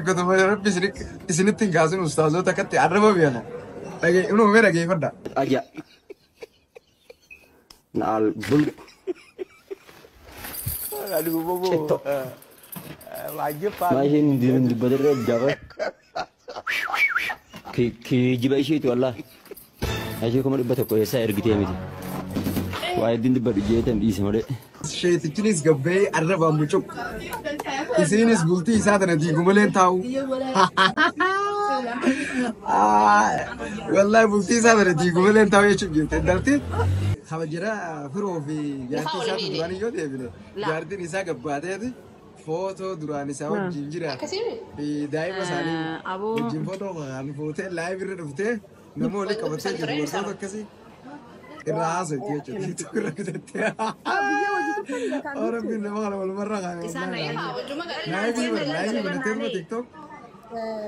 كنت ما ربي سنتين كاسين أستاذ تكتي عربة بيانا لكن إنه غير كيف ده أجا نال بول aduh bobo شتو wajib ما pak هي ندير بدر جابه كي جيب أي شيء والله أشي كمان بتوقع يسافر قتيا ميتي وايد دين بدر جيتم دي سمره شيء تجلس قبي عربة مشوك إسينس بولتي سادنا دي قملين تاو والله بولتي سادنا دي قملين تاو يشوف جيت دلتي خبجرا فرو في جارتي سادنا دراني يود يبله جارتي نساء قبادة دي فوتو دراني ساو جينجرا في دايما سالي جين فوتو عن فوتو لايف رفته نمو لك أبتة جبور صوت كسي الرأس تيجي تقول لك تتيا أنا بينا ما أنا ولا مرة غانا لايف بنتكلم تيك توك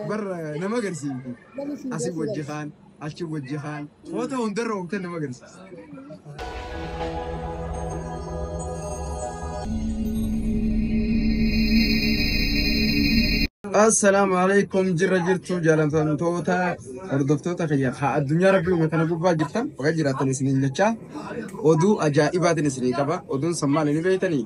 برا نما قرسي أسيب وجه خان أشوف وجه خان فوتو هندر وقت نما قرسي السلام عليكم جرجرتو جالنتان توتا أردفتوتا خير ها الدنيا ربي ومكان بوبا جبتان وجرات نسنين جتشا ودو أجائبات نسنين كبا ودون سمان نبيتني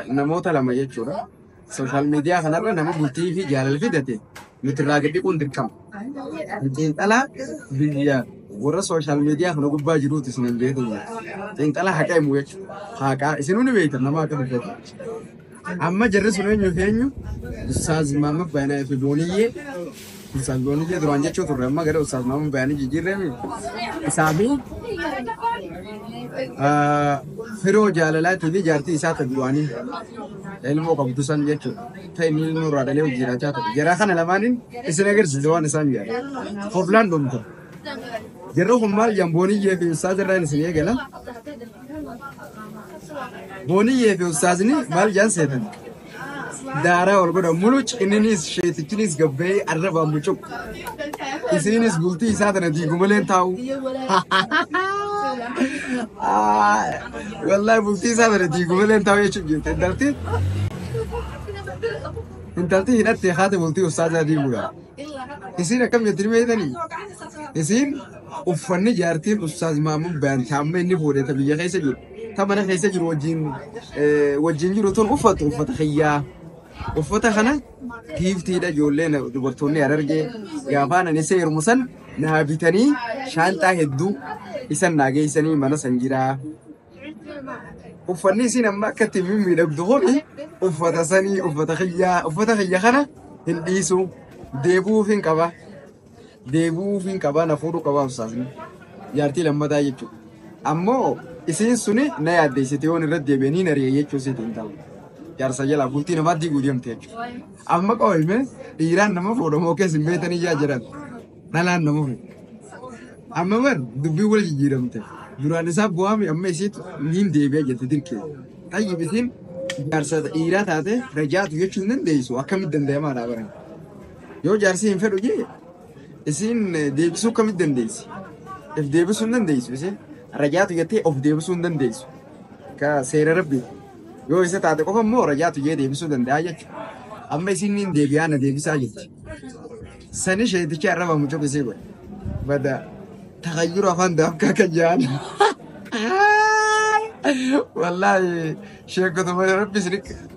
نموتا لما يجورا سوشيال ميديا خنرنا نمو بلتي في جال الفيدتي نتراجع بيكون دركم انت لا فيديا ورا سوشيال ميديا خنو بوبا جرو تسنين بيتني انت لا حكاية مويش حكا سنون بيتنا نما كم أما جرس ونين يفينيو أستاذ ماما بينا في بونية أستاذ بونية درانجة شو ترى ما كده أستاذ ماما بينا جيجي رمي سامي فيرو جاللا تبي جارتي سات دواني علمو كابوسان جيتشو تاني نور على ليه جيرا جاتو جيرا خان لمانين إسنا غير زدوان سامي فبلان دومتو جرو همال جنبوني في أستاذ راني سنيه كلا بوني في أستاذني مال جانسيتن دارا والبدا ملوش إننيس شيء تجلس قبي عربة مشوك إسينس بولتي سادنا دي قملين تاو والله بولتي سادنا دي قملين تاو يشوف جيت دلتي انتلتي هنا تخاطب بولتي أستاذ دي بولا إسينا كم يترمي تاني إسين وفني جارتين أستاذ مامون بان تامين نفوري تبي يخيس جيت تمنا خيس جيت وجين جروتون وفت خيا وفتا خنا كيف تيدا جولنا دبرتوني أرجع يابانا نسير مسن نهابتني شانتا هدو إسان ناجي إساني منا سنجرا وفني سينا ما كتبين من الدخول وفتا سني وفتا خيا خنا هنديسو ديبو فين كبا نفورو كبا وساسني يارتي لما دا يجو أمو إسين سوني نيادي ستيون الرد يبينين ريا يجو ستين تاو Jarsa jala bulti nama di gudiem tejo. Amma kau ini Iran nama foto mau ke simpe tani jajaran. Nalan nama. Amma mer dubi wal jiram te. Durani sab buami amma isit nin debi aja tidirke. Tayi bisin jarsa Iran tade rajat yechunden deisu akamiden de mana barang. Yo jarsi inferu je. Isin debisu kamiden deisi. If debisunden deisu isin rajat yete of debisunden deisu. Ka sera rabbi. Yo isa taate qofa moo rajaatu jee deebisuu danda'a jechuudha. Amma isin deebi'aana deebisaa jetti. Sani sheeticha arraba mucoo kisee godhe. Bada takayyuru afaan daafkaa kan jaan. Wallaahi sheekota malee rabbi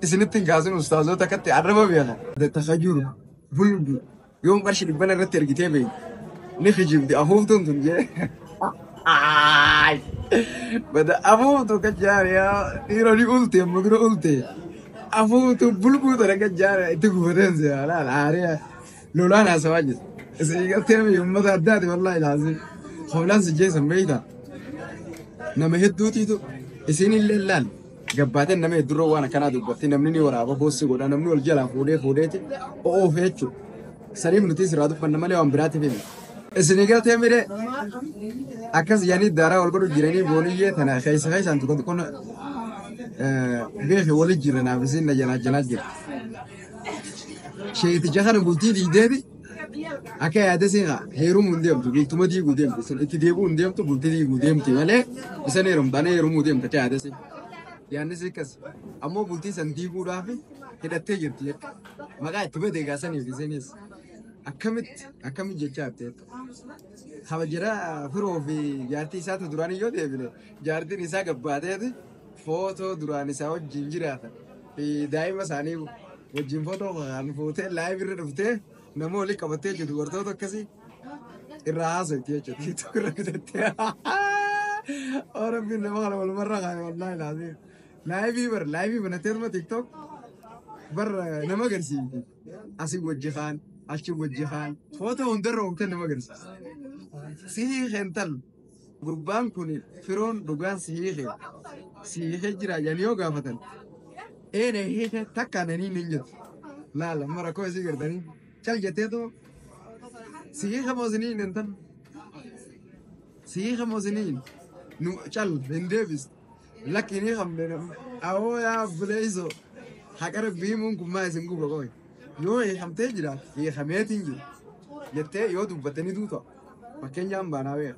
isinitti hin kaasin ustaazota akkatti arraba beela. Takayyuru bulbu yoom qarshii dhibbana irratti ergitee beeyi. Ni hijibdi afuuftuun tun jee. Bada afuutu kajaariya dhiironni ulte mugiro ulte afuutu bulbuutu na kajaariya itti gufatense alaal aariya lolaan haasawaa jirti isiigatee ummata addaati wallaahi laazim hoolaan si jeesan beeyta nama hedduutiitu isiin illee laal gabbaateen nama heddurra waan akkanaa dubbatti namni ni waraaba boossi godha namni wal jalaa fuudheeti oofe jechuudha saniif nuti sirraa dubbanna malee waan biraatti fedhe isinii galtee mire akkas yaani daaraa wal godhu jiranii booniyyee tana keessa tokko kun beefi wali jiranaaf isin na jalaa jira. Sheeticha kana bultii diideeti akka yaada seenaa heerumuu hin deemtu bultuma diiguu deemtu isin itti deebuu hin deemtu bultii diiguu deemti malee isin heerumtaanee heerumuu deemta akka yaada seenaa. Yaanni si akkas ammoo bultii san diiguudhaaf hidhattee jirti jechuudha. Maqaa itti badee gaasanii fi isinis akkamitti jechaa jirti. Kabajjira firoo fi jaartii isaatu duraan yoo deebine jaartiin isaa gabbaateeti footoo duraan isaa wajjin jiraatan daa'ima isaanii wajjin footoo kan fuutee laayif irra dhuftee nama olii qabattee jiru dubartoota akkasii irraa haasofti jechuudha. Tiiktook irra bitattee Rabbiin nama kana walumarra kaane wallaahi laazee. Laayifii banateeruma tiiktook barra nama agarsiisi. Asii wajji kaan achi wajji kaan footoo hundarra oomtee nama agarsiisa. Sihiikeen tal gurbaan kun firoon dhugaan sihiikee jira jedhanii yoo gaafatan eenee hiikee takkaan ani hin jettu. Laala mara koo isii gartanii cal jetteetoo sihiika moosiniin hin tan sihiika moosiniin nu cal hin deebis lakkiinii hamne awoo yaa buleeyso haqara biimuun kun maa isin guba qoy yoo hiikamtee jira hiikameetiin jiru jettee yoo dubbattanii duuta fakkeenyaan baanaa beeka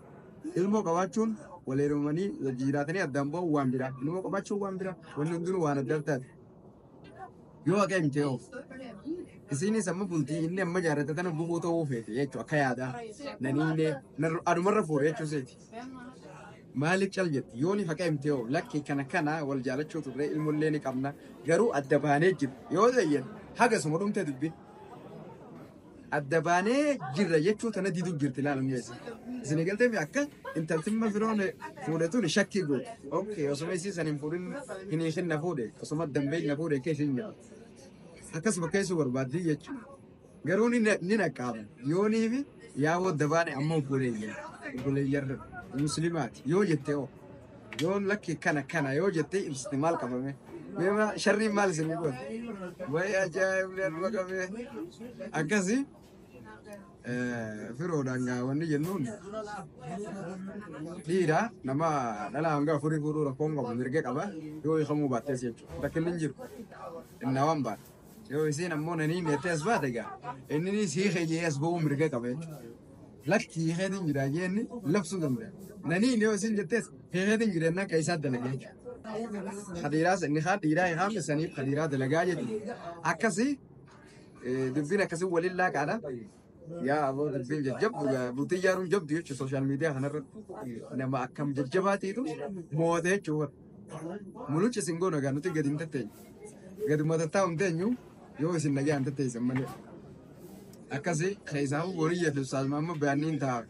ilmoo qabaachuun wal heerumanii jiraatanii addaan bu'an waan biraa ilmoo qabaachuun waan biraa wanni hundinuu waan adda addaati yoo akka himtee oof isinis amma bultii inni amma jaarrate tana bu'uu ta'uu feete jechuudha akka yaadaa naniilee adumarra fuudhe jechuu seeti. Maaliif cal jetti yooni faqa himtee oof lakki kana wal jaalachuu turre ilmollee ni qabna garuu adda baanee jiru yoo ta'e hagasuma dhumtee dubbi. Adda baanee jirra jechuu tana diiduu jirti ilaalan geessa. Isin eegaltee akka intaltimma firoon fuudhetuun shakkii goote. Ookee osuma isiisan hin fuudhin hin hiikin na fuudhe osuma dambeen na fuudhe keessa hin jira. Akkasuma keessu barbaaddii jechuudha. Garuu ni naqqaaba. Yoonii fi yaa'oo adda baane amma obboleeyyan musliimaati yoo jettee oo yoon lakki kana yoo jettee ibsite maal qabame. Meema sharriin maal isin godhe? Wayi ajaa'ibni arba qabee akkasii firoodhaan gaawwanni jennuun dhiira nama dhala hanga furii fuudhuu rakkoon qabu mirga qaba yoo hiikamuu baattees jechuudha. Rakkinni hin jiru. Innaa waan baate. Yoo isiin ammoo nanii neettee as baate gaa inni hiikee jee as ba'uu mirga qaba jechuudha. Lakki hiikeetiin jira jeenni labsuu danda'a. Nanii yoo isiin jettees hiikeetiin jireenyaa kan isaa dalagee jechuudha. Khadiiraas inni khadiiraa hiikame saniif khadiiraa dalagaa jechuudha. Akkasii dubbiin akkasii waliin laaqaadha. Yaa aboo dubbiin jajjabdu bultii ijaaruun jabdu jechuudha sooshaal miidiyaa kanarratti nama akkam jajjabaateetu mo'ate jechuudha. Muluchi isin goona gaa nuti gadi hin tatteenyu. Gaduma tattaa hin teenyu yoo isin nagaa hin tatteessan malee. Akkasii keessaafu borii fi saalmaan bayaanii hin taa'u.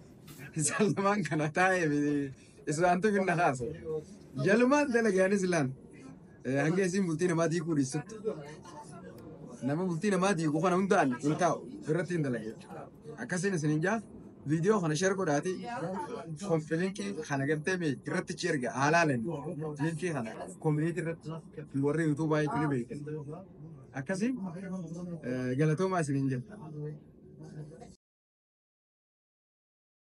Saalmaan kana taa'ee isaantu finna kaasa. Jalumaan dalagaanis ilaan hanga isin bultii namaa diikuu dhiisuttu. Nama bultii namaa diikuu kana hundaan hin taa'u irratti hin dalage. Akkasiin isin hin jaa viidiyoo kana share godhaati konfiliinkii kana gartee irratti chi erga haalaaleen liinkii kana koominiitii irratti warri yuutuubaa jechuun beekan. Akkasiin galatoomaa isin hin jedha.